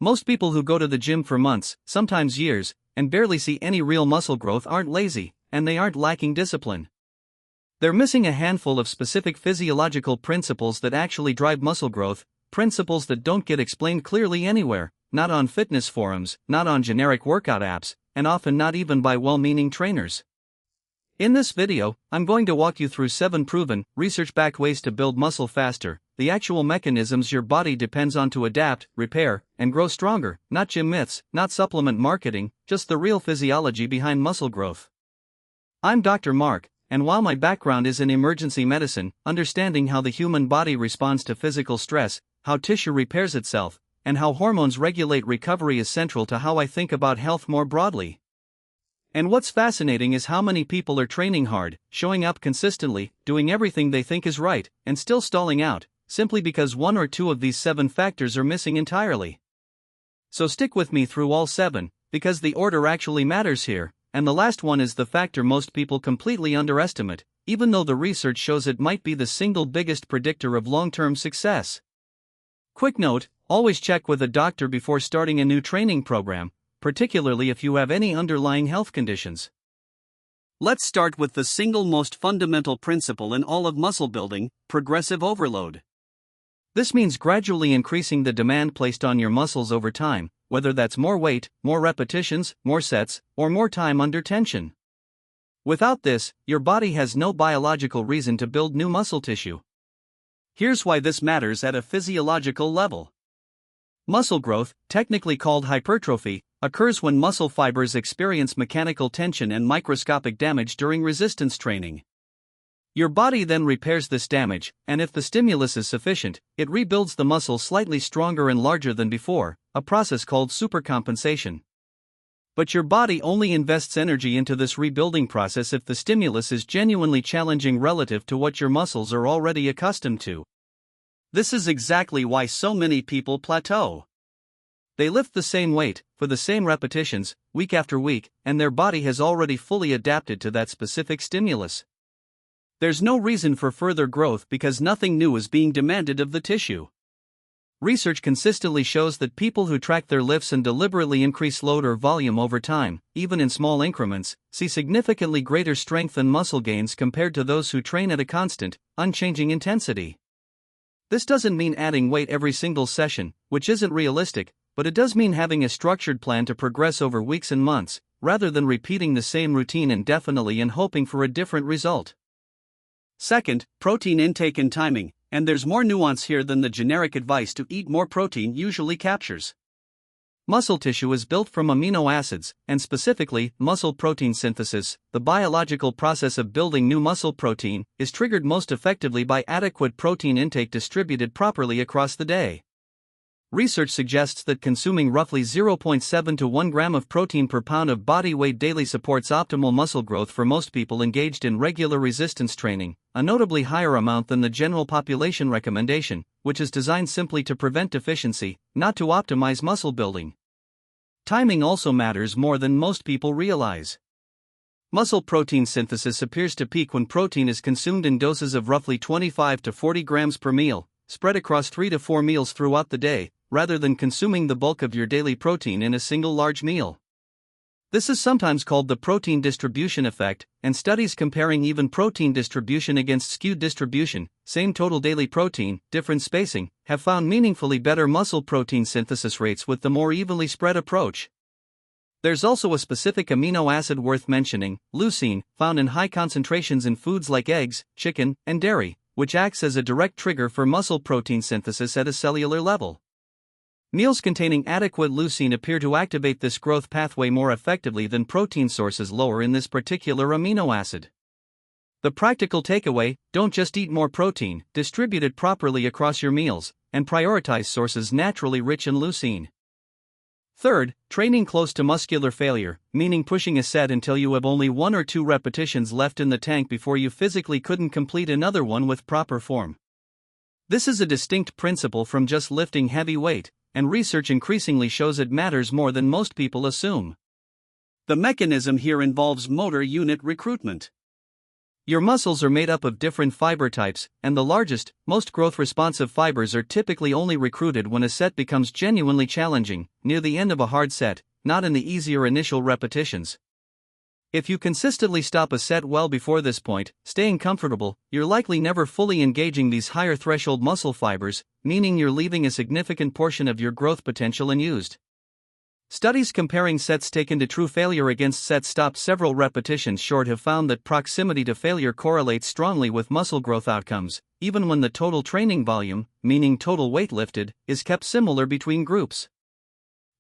Most people who go to the gym for months, sometimes years, and barely see any real muscle growth aren't lazy, and they aren't lacking discipline. They're missing a handful of specific physiological principles that actually drive muscle growth, principles that don't get explained clearly anywhere, not on fitness forums, not on generic workout apps, and often not even by well-meaning trainers. In this video, I'm going to walk you through 7 proven, research-backed ways to build muscle faster, the actual mechanisms your body depends on to adapt, repair, and grow stronger, not gym myths, not supplement marketing, just the real physiology behind muscle growth. I'm Dr. Mark, and while my background is in emergency medicine, understanding how the human body responds to physical stress, how tissue repairs itself, and how hormones regulate recovery is central to how I think about health more broadly. And what's fascinating is how many people are training hard, showing up consistently, doing everything they think is right, and still stalling out, simply because one or two of these 7 factors are missing entirely. So stick with me through all 7, because the order actually matters here, and the last one is the factor most people completely underestimate, even though the research shows it might be the single biggest predictor of long-term success. Quick note, always check with a doctor before starting a new training program, particularly if you have any underlying health conditions. Let's start with the single most fundamental principle in all of muscle building, progressive overload. This means gradually increasing the demand placed on your muscles over time, whether that's more weight, more repetitions, more sets, or more time under tension. Without this, your body has no biological reason to build new muscle tissue. Here's why this matters at a physiological level. Muscle growth, technically called hypertrophy, occurs when muscle fibers experience mechanical tension and microscopic damage during resistance training. Your body then repairs this damage, and if the stimulus is sufficient, it rebuilds the muscle slightly stronger and larger than before, a process called supercompensation. But your body only invests energy into this rebuilding process if the stimulus is genuinely challenging relative to what your muscles are already accustomed to. This is exactly why so many people plateau. They lift the same weight, for the same repetitions, week after week, and their body has already fully adapted to that specific stimulus. There's no reason for further growth because nothing new is being demanded of the tissue. Research consistently shows that people who track their lifts and deliberately increase load or volume over time, even in small increments, see significantly greater strength and muscle gains compared to those who train at a constant, unchanging intensity. This doesn't mean adding weight every single session, which isn't realistic, but it does mean having a structured plan to progress over weeks and months, rather than repeating the same routine indefinitely and hoping for a different result. Second, protein intake and timing, and there's more nuance here than the generic advice to eat more protein usually captures. Muscle tissue is built from amino acids, and specifically, muscle protein synthesis, the biological process of building new muscle protein, is triggered most effectively by adequate protein intake distributed properly across the day. Research suggests that consuming roughly 0.7 to 1 gram of protein per pound of body weight daily supports optimal muscle growth for most people engaged in regular resistance training, a notably higher amount than the general population recommendation, which is designed simply to prevent deficiency, not to optimize muscle building. Timing also matters more than most people realize. Muscle protein synthesis appears to peak when protein is consumed in doses of roughly 25 to 40 grams per meal, spread across 3 to 4 meals throughout the day, rather than consuming the bulk of your daily protein in a single large meal. This is sometimes called the protein distribution effect, and studies comparing even protein distribution against skewed distribution, same total daily protein, different spacing, have found meaningfully better muscle protein synthesis rates with the more evenly spread approach. There's also a specific amino acid worth mentioning, leucine, found in high concentrations in foods like eggs, chicken, and dairy, which acts as a direct trigger for muscle protein synthesis at a cellular level. Meals containing adequate leucine appear to activate this growth pathway more effectively than protein sources lower in this particular amino acid. The practical takeaway: don't just eat more protein, distribute it properly across your meals, and prioritize sources naturally rich in leucine. Third, training close to muscular failure, meaning pushing a set until you have only 1 or 2 repetitions left in the tank before you physically couldn't complete another one with proper form. This is a distinct principle from just lifting heavy weight, and research increasingly shows it matters more than most people assume. The mechanism here involves motor unit recruitment. Your muscles are made up of different fiber types, and the largest, most growth-responsive fibers are typically only recruited when a set becomes genuinely challenging, near the end of a hard set, not in the easier initial repetitions. If you consistently stop a set well before this point, staying comfortable, you're likely never fully engaging these higher threshold muscle fibers, meaning you're leaving a significant portion of your growth potential unused. Studies comparing sets taken to true failure against sets stopped several repetitions short have found that proximity to failure correlates strongly with muscle growth outcomes, even when the total training volume, meaning total weight lifted, is kept similar between groups.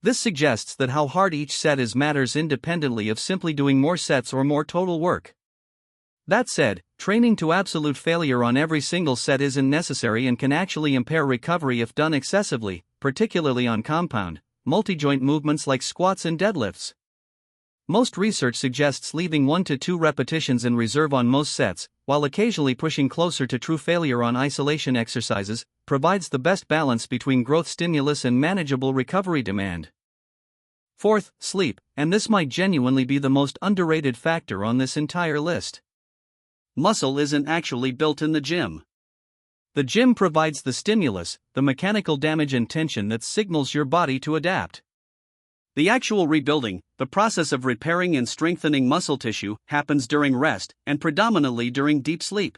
This suggests that how hard each set is matters independently of simply doing more sets or more total work. That said, training to absolute failure on every single set isn't necessary and can actually impair recovery if done excessively, particularly on compound, multi-joint movements like squats and deadlifts. Most research suggests leaving 1 to 2 repetitions in reserve on most sets, while occasionally pushing closer to true failure on isolation exercises, provides the best balance between growth stimulus and manageable recovery demand. Fourth, sleep, and this might genuinely be the most underrated factor on this entire list. Muscle isn't actually built in the gym. The gym provides the stimulus, the mechanical damage and tension that signals your body to adapt. The actual rebuilding, the process of repairing and strengthening muscle tissue, happens during rest, and predominantly during deep sleep.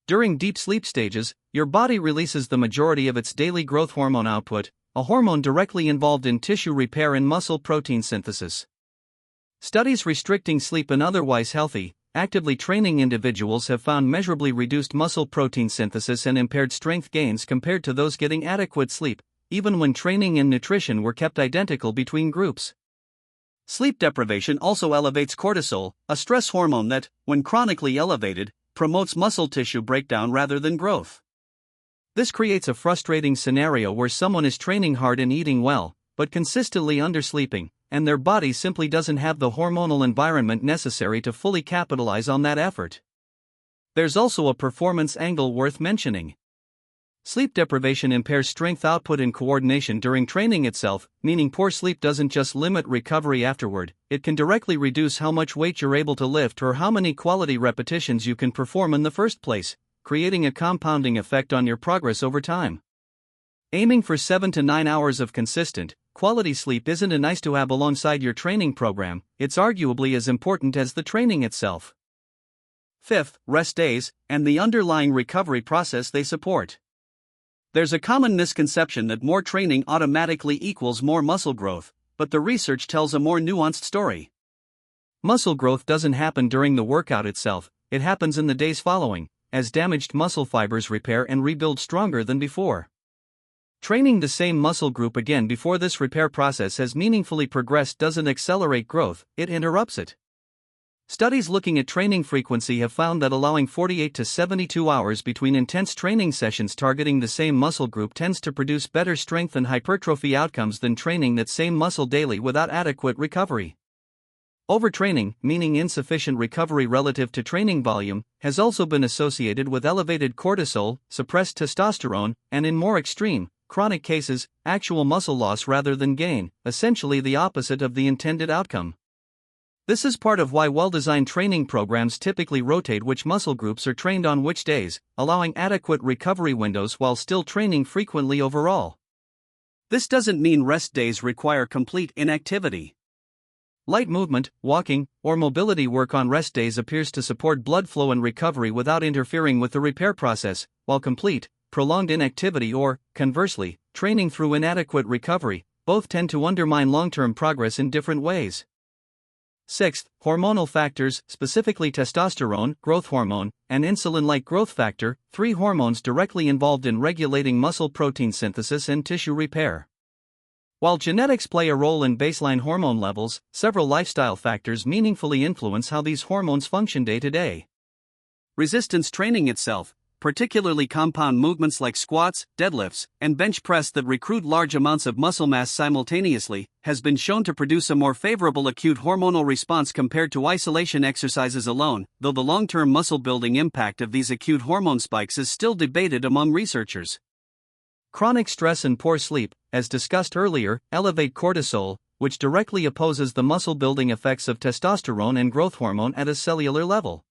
During deep sleep stages, your body releases the majority of its daily growth hormone output, a hormone directly involved in tissue repair and muscle protein synthesis. Studies restricting sleep in otherwise healthy, actively training individuals have found measurably reduced muscle protein synthesis and impaired strength gains compared to those getting adequate sleep, even when training and nutrition were kept identical between groups. Sleep deprivation also elevates cortisol, a stress hormone that, when chronically elevated, promotes muscle tissue breakdown rather than growth. This creates a frustrating scenario where someone is training hard and eating well, but consistently undersleeping, and their body simply doesn't have the hormonal environment necessary to fully capitalize on that effort. There's also a performance angle worth mentioning. Sleep deprivation impairs strength output and coordination during training itself, meaning poor sleep doesn't just limit recovery afterward, it can directly reduce how much weight you're able to lift or how many quality repetitions you can perform in the first place, creating a compounding effect on your progress over time. Aiming for 7 to 9 hours of consistent, quality sleep isn't a nice-to-have alongside your training program, it's arguably as important as the training itself. Fifth, rest days, and the underlying recovery process they support. There's a common misconception that more training automatically equals more muscle growth, but the research tells a more nuanced story. Muscle growth doesn't happen during the workout itself, it happens in the days following, as damaged muscle fibers repair and rebuild stronger than before. Training the same muscle group again before this repair process has meaningfully progressed doesn't accelerate growth, it interrupts it. Studies looking at training frequency have found that allowing 48 to 72 hours between intense training sessions targeting the same muscle group tends to produce better strength and hypertrophy outcomes than training that same muscle daily without adequate recovery. Overtraining, meaning insufficient recovery relative to training volume, has also been associated with elevated cortisol, suppressed testosterone, and in more extreme, chronic cases, actual muscle loss rather than gain, essentially the opposite of the intended outcome. This is part of why well-designed training programs typically rotate which muscle groups are trained on which days, allowing adequate recovery windows while still training frequently overall. This doesn't mean rest days require complete inactivity. Light movement, walking, or mobility work on rest days appears to support blood flow and recovery without interfering with the repair process, while complete, prolonged inactivity or, conversely, training through inadequate recovery, both tend to undermine long-term progress in different ways. Sixth, hormonal factors, specifically testosterone, growth hormone, and insulin-like growth factor, 3 hormones directly involved in regulating muscle protein synthesis and tissue repair. While genetics play a role in baseline hormone levels, several lifestyle factors meaningfully influence how these hormones function day to day. Resistance training itself, particularly compound movements like squats, deadlifts, and bench press that recruit large amounts of muscle mass simultaneously, has been shown to produce a more favorable acute hormonal response compared to isolation exercises alone, though the long-term muscle-building impact of these acute hormone spikes is still debated among researchers. Chronic stress and poor sleep, as discussed earlier, elevate cortisol, which directly opposes the muscle-building effects of testosterone and growth hormone at a cellular level.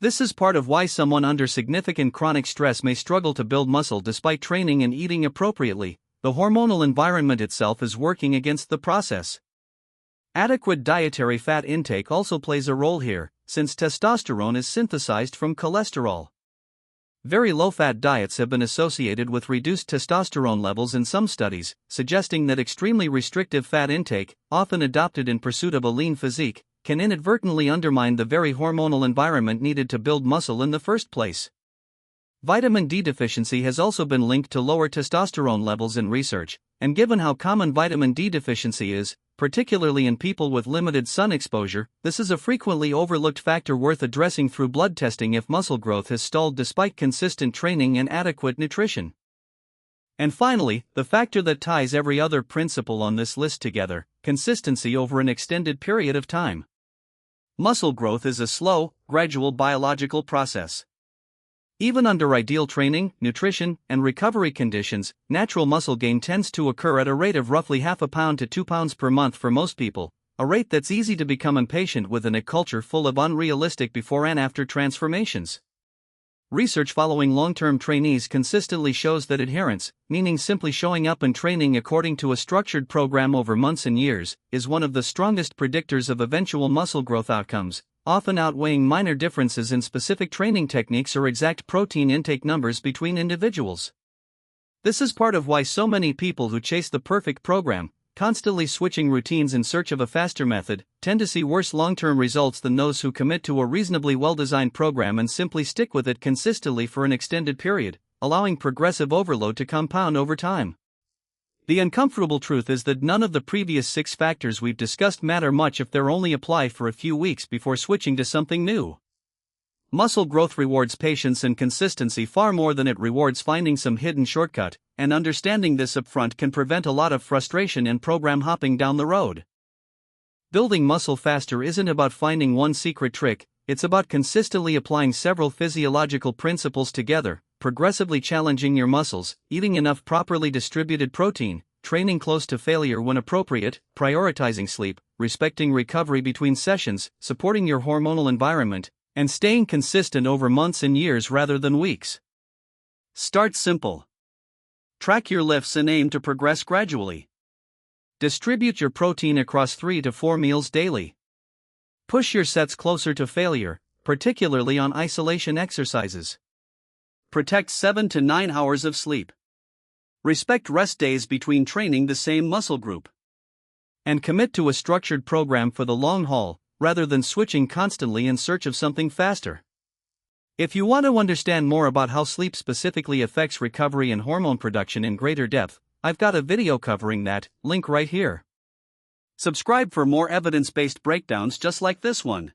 This is part of why someone under significant chronic stress may struggle to build muscle despite training and eating appropriately. The hormonal environment itself is working against the process. Adequate dietary fat intake also plays a role here, since testosterone is synthesized from cholesterol. Very low-fat diets have been associated with reduced testosterone levels in some studies, suggesting that extremely restrictive fat intake, often adopted in pursuit of a lean physique, can inadvertently undermine the very hormonal environment needed to build muscle in the first place. Vitamin D deficiency has also been linked to lower testosterone levels in research, and given how common vitamin D deficiency is, particularly in people with limited sun exposure, this is a frequently overlooked factor worth addressing through blood testing if muscle growth has stalled despite consistent training and adequate nutrition. And finally, the factor that ties every other principle on this list together: consistency over an extended period of time. Muscle growth is a slow, gradual biological process. Even under ideal training, nutrition, and recovery conditions, natural muscle gain tends to occur at a rate of roughly half a pound to 2 pounds per month for most people, a rate that's easy to become impatient with in a culture full of unrealistic before and after transformations. Research following long-term trainees consistently shows that adherence, meaning simply showing up and training according to a structured program over months and years, is one of the strongest predictors of eventual muscle growth outcomes, often outweighing minor differences in specific training techniques or exact protein intake numbers between individuals. This is part of why so many people who chase the perfect program, constantly switching routines in search of a faster method, tend to see worse long-term results than those who commit to a reasonably well-designed program and simply stick with it consistently for an extended period, allowing progressive overload to compound over time. The uncomfortable truth is that none of the previous 6 factors we've discussed matter much if they're only applied for a few weeks before switching to something new. Muscle growth rewards patience and consistency far more than it rewards finding some hidden shortcut, and understanding this upfront can prevent a lot of frustration and program hopping down the road. Building muscle faster isn't about finding one secret trick, it's about consistently applying several physiological principles together, progressively challenging your muscles, eating enough properly distributed protein, training close to failure when appropriate, prioritizing sleep, respecting recovery between sessions, supporting your hormonal environment, and staying consistent over months and years rather than weeks. Start simple. Track your lifts and aim to progress gradually. Distribute your protein across 3 to 4 meals daily. Push your sets closer to failure, particularly on isolation exercises. Protect 7 to 9 hours of sleep. Respect rest days between training the same muscle group. And commit to a structured program for the long haul, rather than switching constantly in search of something faster. If you want to understand more about how sleep specifically affects recovery and hormone production in greater depth, I've got a video covering that, link right here. Subscribe for more evidence-based breakdowns just like this one.